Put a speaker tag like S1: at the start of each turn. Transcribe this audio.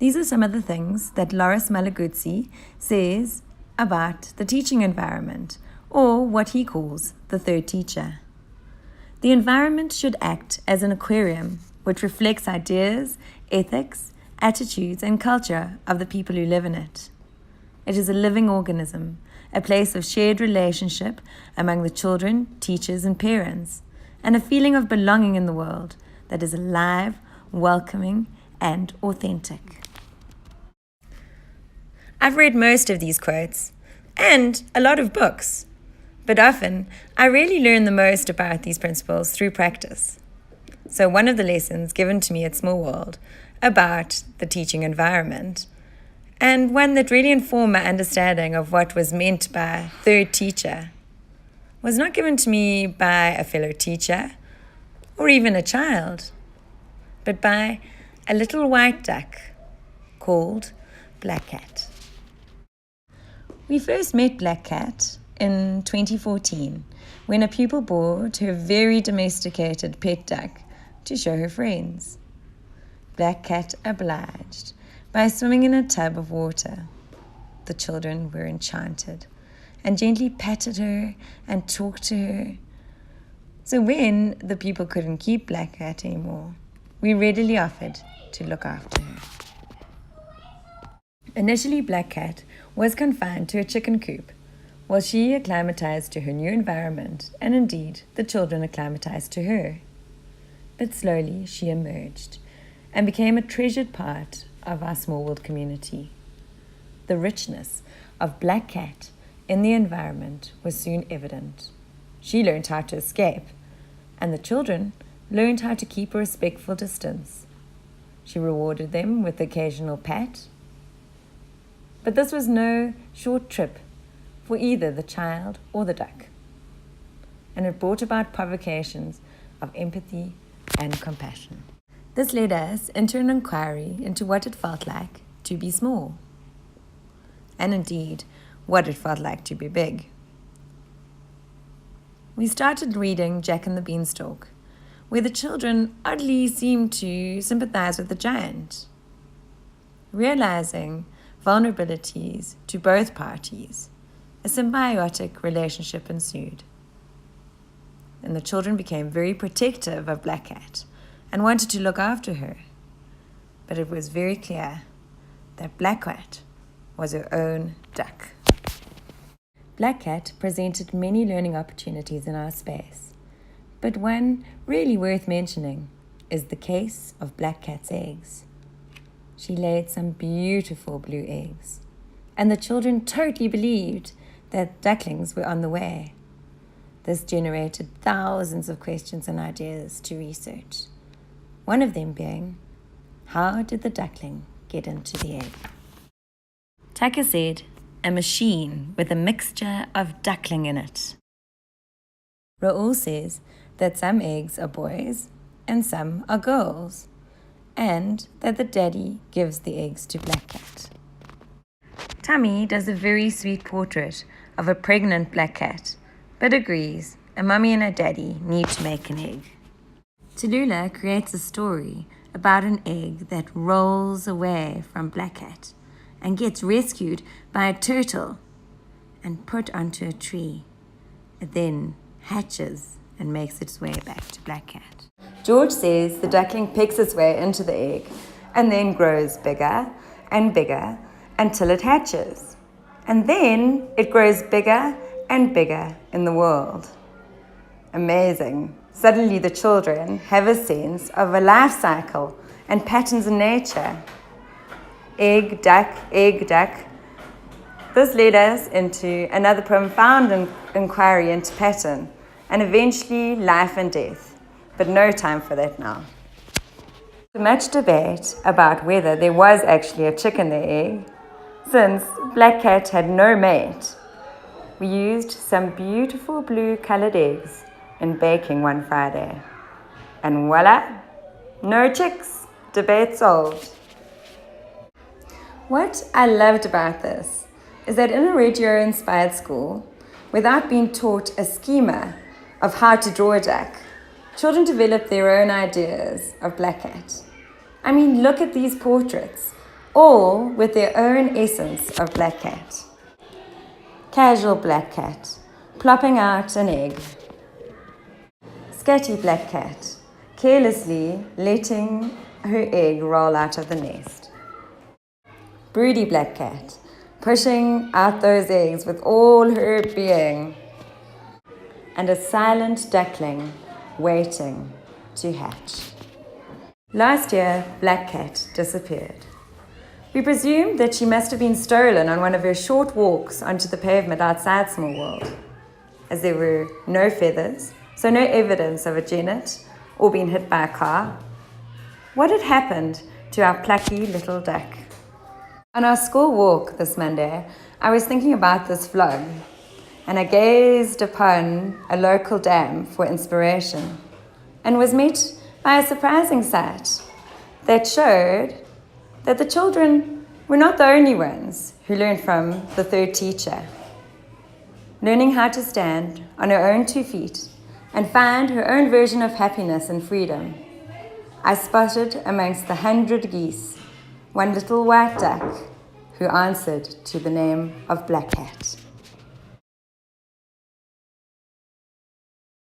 S1: These are some of the things that Loris Malaguzzi says about the teaching environment, or what he calls the third teacher. The environment should act as an aquarium which reflects ideas, ethics, attitudes, and culture of the people who live in it. It is a living organism, a place of shared relationship among the children, teachers, and parents, and a feeling of belonging in the world that is alive, welcoming, and authentic. I've read most of these quotes, and a lot of books, but often I really learn the most about these principles through practice. So one of the lessons given to me at Small World about the teaching environment, and one that really informed my understanding of what was meant by third teacher, was not given to me by a fellow teacher or even a child, but by a little white duck called Black Cat. We first met Black Cat in 2014 when a pupil brought her very domesticated pet duck to show her friends. Black Cat obliged by swimming in a tub of water. The children were enchanted and gently patted her and talked to her. So when the people couldn't keep Black Cat anymore, we readily offered to look after her. Initially, Black Cat was confined to a chicken coop, while she acclimatized to her new environment, and indeed the children acclimatized to her. But slowly she emerged and became a treasured part of our Small World community. The richness of Black Cat in the environment was soon evident. She learned how to escape, and the children learned how to keep a respectful distance. She rewarded them with the occasional pat. But this was no short trip for either the child or the duck, and it brought about provocations of empathy and compassion. This led us into an inquiry into what it felt like to be small, and indeed what it felt like to be big. We started reading Jack and the Beanstalk, where the children oddly seemed to sympathize with the giant. Realizing vulnerabilities to both parties, a symbiotic relationship ensued. And the children became very protective of Black Cat and wanted to look after her. But it was very clear that Black Cat was her own duck. Black Cat presented many learning opportunities in our space, but one really worth mentioning is the case of Black Cat's eggs. She laid some beautiful blue eggs, and the children totally believed that ducklings were on the way. This generated thousands of questions and ideas to research, one of them being, how did the duckling get into the egg? Tucker said, a machine with a mixture of duckling in it. Raoul says that some eggs are boys and some are girls, and that the daddy gives the eggs to Black Cat. Tammy does a very sweet portrait of a pregnant Black Cat, but agrees a mummy and a daddy need to make an egg. Tallulah creates a story about an egg that rolls away from Black Cat and gets rescued by a turtle and put onto a tree. It then hatches and makes its way back to Black Cat. George says the duckling picks its way into the egg and then grows bigger and bigger until it hatches. And then it grows bigger and bigger in the world. Amazing. Suddenly the children have a sense of a life cycle and patterns in nature. Egg, duck, egg, duck. This led us into another profound inquiry into pattern and eventually life and death. But no time for that now. Much debate about whether there was actually a chick in the egg, since Black Cat had no mate. We used some beautiful blue colored eggs in baking one Friday. And voila, no chicks, debate solved. What I loved about this is that in a Reggio-inspired school, without being taught a schema of how to draw a duck, children develop their own ideas of Black Cat. I mean, look at these portraits. all with their own essence of black cat. Casual black cat, plopping out an egg. Scatty black cat, carelessly letting her egg roll out of the nest. Broody black cat, pushing out those eggs with all her being. And a silent duckling waiting to hatch. Last year, Black Cat disappeared. We presumed that she must have been stolen on one of her short walks onto the pavement outside Small World, as there were no feathers, so no evidence of a genet or being hit by a car. What had happened to our plucky little duck? On our school walk this Monday, I was thinking about this vlog, and I gazed upon a local dam for inspiration and was met by a surprising sight that showed that the children were not the only ones who learned from the third teacher. Learning how to stand on her own 2 feet and find her own version of happiness and freedom, I spotted amongst the 100 geese one little white duck who answered to the name of Black Cat.